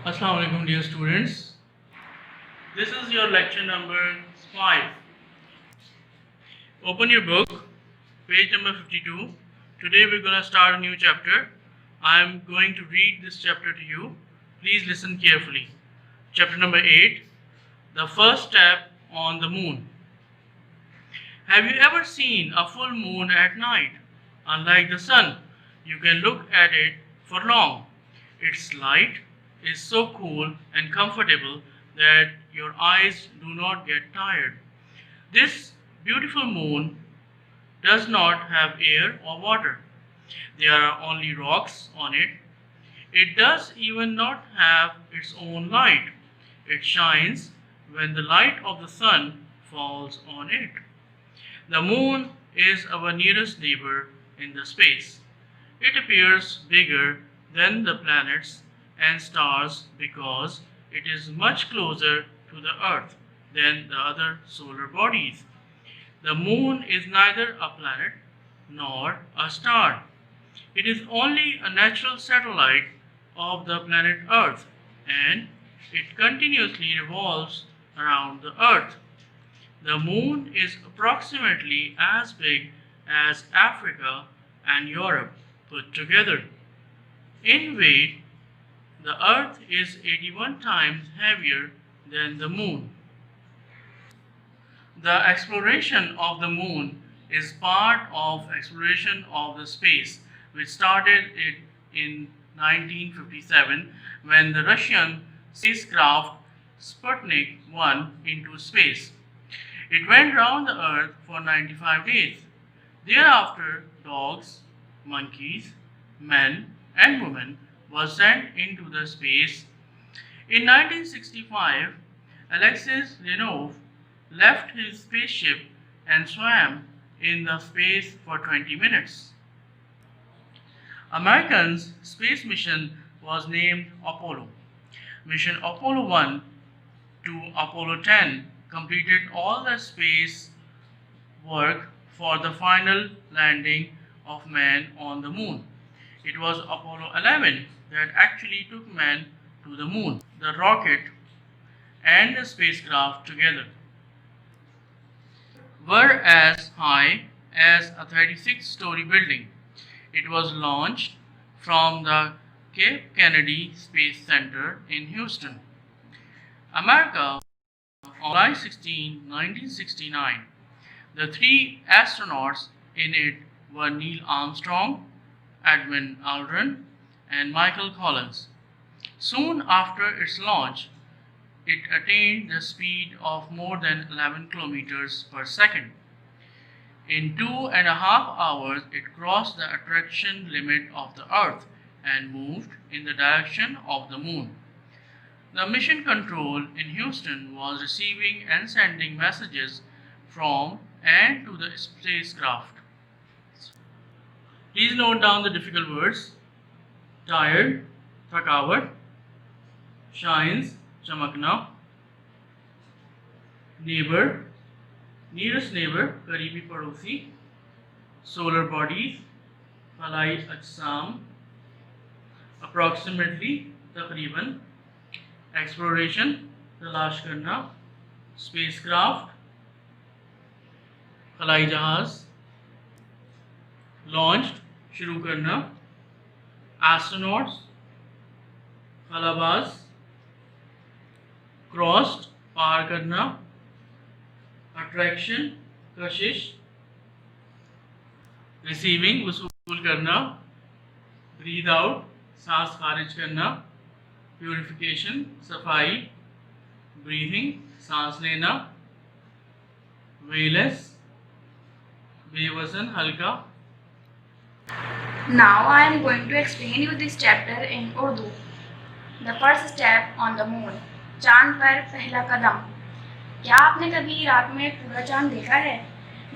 Assalamu alaikum dear students. This is your lecture number 5. Open your book, page number 52. Today we're going to start a new chapter. I'm going to read this chapter to you. Please listen carefully. Chapter number 8, The First Step on the Moon. Have you ever seen a full moon at night? Unlike the sun, you can look at it for long. Its light is so cool and comfortable that your eyes do not get tired. This beautiful moon does not have air or water. There are only rocks on it. It does even not have its own light. It shines when the light of the sun falls on it. The moon is our nearest neighbor in the space. It appears bigger than the planets and stars because it is much closer to the Earth than the other solar bodies. The moon is neither a planet nor a star. It is only a natural satellite of the planet Earth, and it continuously revolves around the Earth. The moon is approximately as big as Africa and Europe put together. In weight, the Earth is 81 times heavier than the moon. The exploration of the moon is part of exploration of the space, which started it in 1957 when the Russian spacecraft Sputnik 1 into space. It went round the Earth for 95 days. Thereafter, dogs, monkeys, men, and women were sent into the space. In 1965, Alexei Leonov left his spaceship and swam in the space for 20 minutes. America's space mission was named Apollo. Mission Apollo 1 to Apollo 10 completed all the space work for the final landing of man on the moon. It was Apollo 11 that actually took man to the moon. The rocket and the spacecraft together were as high as a 36-story building. It was launched from the Cape Kennedy Space Center in Houston, America on July 16, 1969. The three astronauts in it were Neil Armstrong, Edwin Aldrin, and Michael Collins. Soon after its launch, it attained the speed of more than 11 kilometers per second. In 2.5 hours, it crossed the attraction limit of the Earth and moved in the direction of the moon. The mission control in Houston was receiving and sending messages from and to the spacecraft. Please note down the difficult words: tired, thakawat; shines, chamakna; neighbor, nearest neighbor, karibi padosi; solar bodies, falai ajsam, approximately, takriban; exploration, तलाश करना; spacecraft, खलाई जहाज; launched, शुरू करना; astronauts, खलाबाज; crossed, पार करना; attraction, कशिश; receiving, वसूल करना; breathe out, सांस खारिज करना; purification, सफाई; breathing, सांस लेना; weightless, बेवजन, हल्का. Now I am going to explain you this chapter in Urdu. The first step on the moon. चांद पर पहला कदम. क्या आपने कभी रात में पूरा चांद देखा है?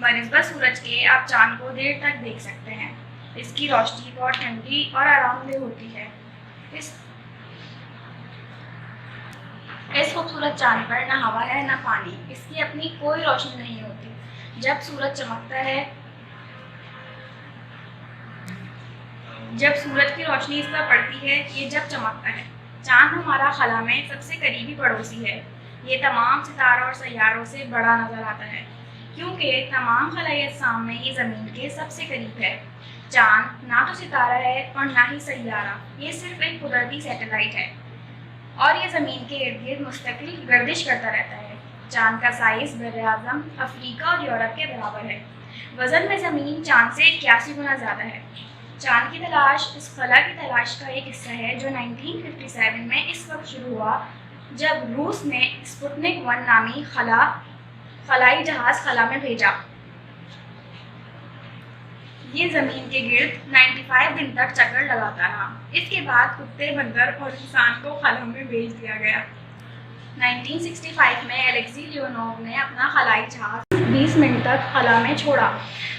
बनिस्बत सूरज के आप चांद को देर तक देख सकते हैं. इसकी रोशनी बहुत ठंडी और आरामदेह होती है. इस खूबसूरत चांद पर ना हवा है ना पानी. इसकी अपनी कोई रोशनी नहीं होती. जब सूरज चमकता है, जब सूरज की रोशनी इस पर पड़ती है, ये जब चमकता है चांद हमारा खला में सबसे करीबी पड़ोसी है। ये तमाम सितारों और सैयारों से बड़ा नजर आता है क्योंकि तमाम खलाई अजसाम में ये ज़मीन के सबसे करीब है। चांद ना तो सितारा है और ना ही सैयारा, ये सिर्फ एक कुदरती सैटेलाइट है और ये ज़मीन के इर्द गिर्द मुस्तकिल गर्दिश करता रहता है। चांद का साइज़ बर्र-ए-आज़म अफ्रीका और यूरोप के बराबर है। वज़न में ज़मीन चांद से 81 गुना ज़्यादा है। चांद की तलाश इस खला की तलाश का एक हिस्सा है जो 1957 में इस वक्त शुरू हुआ जब रूस ने स्पुतनिक 1 नामी खलाई जहाज़ खला में भेजा। ये ज़मीन के गिर्द 95 दिन तक चक्कर लगाता रहा। इसके बाद कुत्ते, बंदर और इंसान को खला में भेज दिया गया। 1965 में एलेक्सी लियोनोव ने अपना खलाई जहाज़ 20 मिनट तक खला में छोड़ा।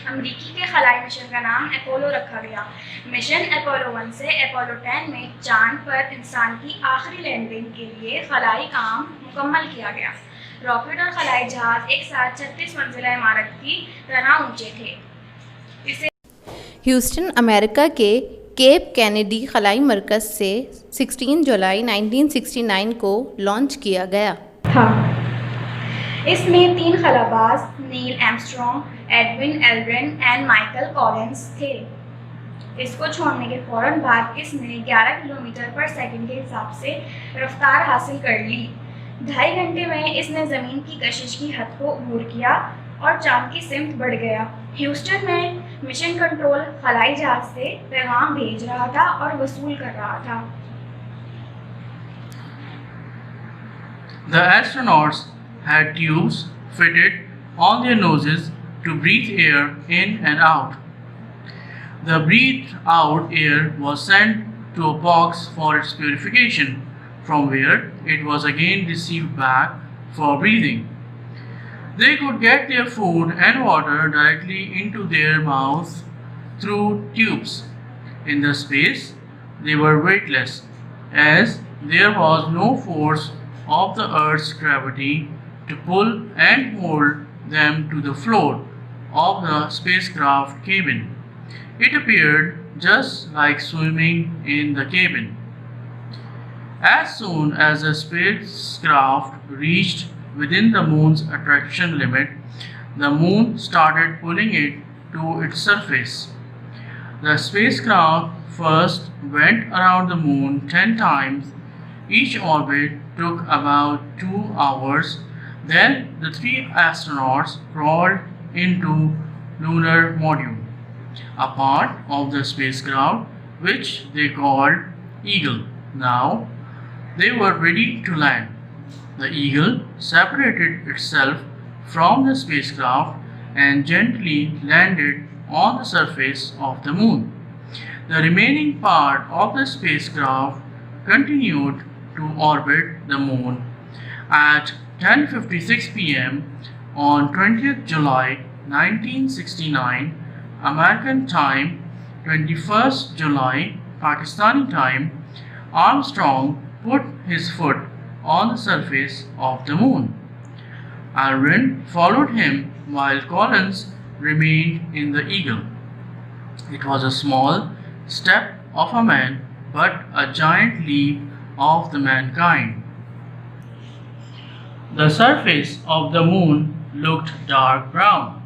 अमेरिकी के खलाई मिशन का नाम अपोलो रखा गया। मिशन अपोलो 1 से अपोलो 10 में चांद पर इंसान की आखिरी लैंडिंग के लिए खलाई काम मुकम्मल किया गया। रॉकेट और खलाई जहाज़ एक साथ 36 मंजिला इमारत की तरह ऊंचे थे। इसे ह्यूस्टन अमेरिका के केप कैनेडी खलाई मरकज़ से 16 जुलाई 1969 को लॉन्च किया गया था। इसमें 3 खलाबाज Neil Armstrong, Edwin Aldrin and Michael Collins थे। इसको छोड़ने के फौरन बाद इसने 11 किलोमीटर पर सेकंड के हिसाब से रफ्तार हासिल कर ली। 2.5 घंटे में इसने ज़मीन की कशिश की हद को अबूर किया और चांद की सिमत बढ़ गया। ह्यूस्टन में मिशन कंट्रोल खलाई जहाज से पैगाम भेज रहा था और वसूल कर रहा था। The astronauts had tubes fitted on their noses to breathe air in and out. The breathed out air was sent to a box for its purification, from where it was again received back for breathing. They could get their food and water directly into their mouths through tubes. In the space, they were weightless, as there was no force of the Earth's gravity to pull and hold them to the floor of the spacecraft cabin. It appeared just like swimming in the cabin. As soon as the spacecraft reached within the moon's attraction limit, the moon started pulling it to its surface. The spacecraft first went around the moon 10 times. Each orbit took about 2 hours. Then the 3 astronauts crawled into lunar module, a part of the spacecraft which they called Eagle. Now they were ready to land. The Eagle separated itself from the spacecraft and gently landed on the surface of the moon. The remaining part of the spacecraft continued to orbit the moon. At 10:56 p.m. on 20th July 1969 American time, 21st July Pakistani time, Armstrong put his foot on the surface of the moon. Aldrin followed him while Collins remained in the Eagle. It was a small step of a man, but a giant leap of the mankind. The surface of the moon looked dark brown.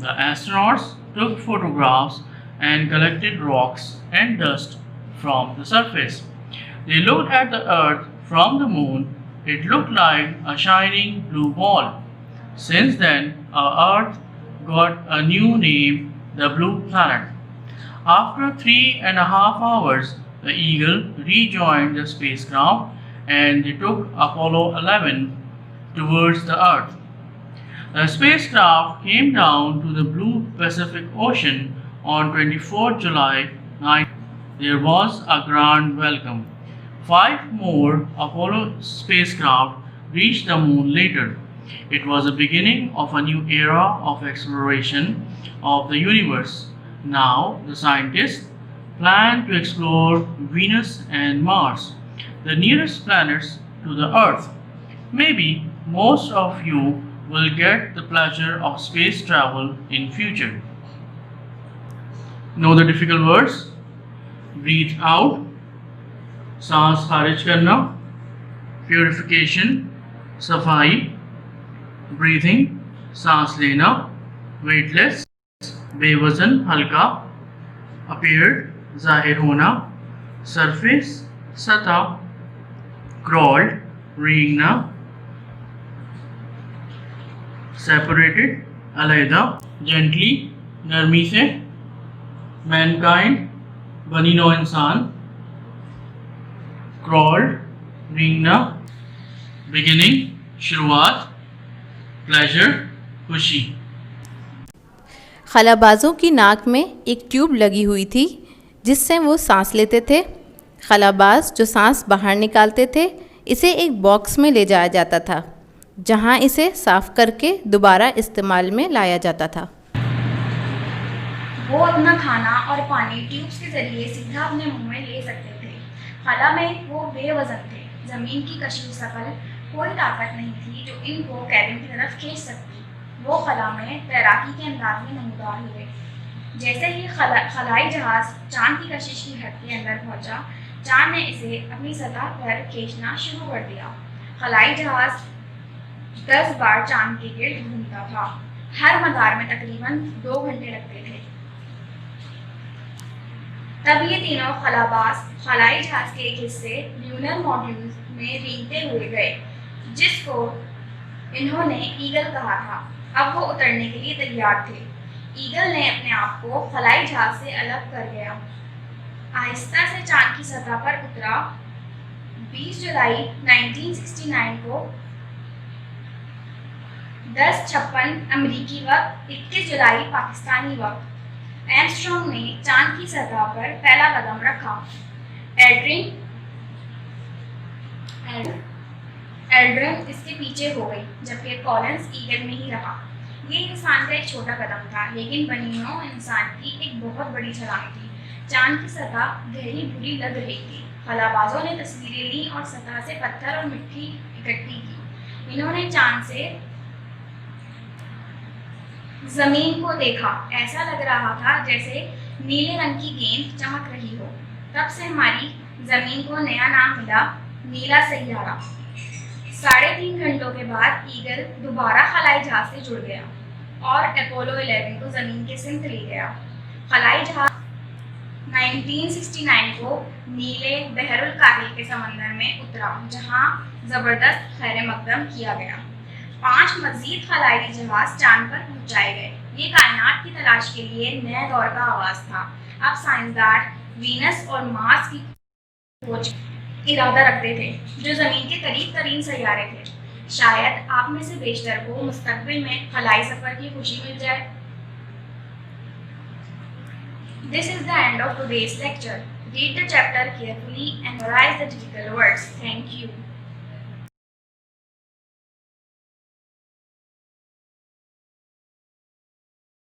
The astronauts took photographs and collected rocks and dust from the surface. They looked at the Earth from the moon. It looked like a shining blue ball. Since then, our Earth got a new name, the Blue Planet. After 3.5 hours, the Eagle rejoined the spacecraft and they took Apollo 11 towards the Earth. The spacecraft came down to the blue Pacific Ocean on 24 July 9. There was a grand welcome. 5 more Apollo spacecraft reached the moon later. It was the beginning of a new era of exploration of the universe. Now the scientists plan to explore Venus and Mars, the nearest planets to the Earth. Maybe most of you will get the pleasure of space travel in future. Know the difficult words? Breathe out, सांस खारिज करना, purification सफाई, breathing सांस लेना, weightless बेवजन हल्का, appeared जाहिर होना, surface सतह, क्रॉल्ड रेंगना, सेपरेटेड अलहदा, जेंटली नरमी से, मैनकाइंड बनी नौ इंसान, क्रॉल्ड रेंगना, बिगिनिंग शुरुआत, प्लेजर खुशी। खलाबाजों की नाक में एक ट्यूब लगी हुई थी जिससे वो सांस लेते थे। खलाबाज जो सांस बाहर निकालते थे इसे एक बॉक्स में ले जाया जाता था जहां इसे साफ करके दोबारा इस्तेमाल में लाया जाता था। वो अपना खाना और पानी ट्यूब्स के जरिए सीधा अपने मुंह में ले सकते थे। खला में वो बेवजन थे। ज़मीन की कशी सकल कोई ताकत नहीं थी जो इनको कैबिन की तरफ खींच सकती। वो खला में तैराकी के अंदाज में नमूदार हुए। जैसे ही खलाई जहाज़ चांद की कशिश की हद के अंदर पहुंचा, चांद ने इसे अपनी सतह पर खींचना शुरू कर दिया। खलाई जहाज़ 10 बार चांद के गिर्द घूमता था। हर मदार में तकरीबन 2 घंटे लगते थे। तब ये तीनों खलाबाज खलाई जहाज के एक हिस्से ल्यूनर मॉड्यूल में रेंगते हुए गए जिसको इन्होंने ईगल कहा था। अब वो उतरने के लिए तैयार थे। ईगल ने अपने आप को खलाई जहाज से अलग कर गया, आहिस्ता से चांद की सतह पर उतरा। 20 जुलाई 1969 को 10:56 अमेरिकी वक्त, 21 जुलाई पाकिस्तानी वक्त, आर्मस्ट्रॉन्ग ने चांद की सतह पर पहला कदम रखा। एल्ड्रिन इसके पीछे हो गई जबकि कॉलिंस ईगल में ही रहा। ये इंसान का एक छोटा कदम था लेकिन बनी नौ इंसान की एक बहुत बड़ी छलांग थी। चांद की सतह गहरी भूरी लग रही थी। खलाबाजों ने तस्वीरें ली और सतह से पत्थर और मिट्टी इकट्ठी की। इन्होंने चांद से जमीन को देखा। ऐसा लग रहा था जैसे नीले रंग की गेंद चमक रही हो। तब से हमारी जमीन को नया नाम मिला, नीला सैयारा। 3.5 घंटों के बाद ईगल दोबारा खलाई जहाज से जुड़ गया और अपोलो 11 को जमीन के सिमत ले गया। खलाई जहाज 1969 को नीले बहरुल काहिल के समंदर में उतरा जहां जबरदस्त खैर मकदम किया गया। 5 मजीद खलाई जहाज चांद पर पहुंचाए गए। ये कायनात की तलाश के लिए नए दौर का आगाज था। अब साइंसदान वीनस और मार्स की खोज इरादा रखते थे जो जमीन के करीब तरीन सैयारे थे। शायद आप में से बेशतर को मुस्तकबिल में खलाई सफर की खुशी मिल जाए। This is the end of today's lecture. Read the chapter carefully and memorize the difficult words. Thank you.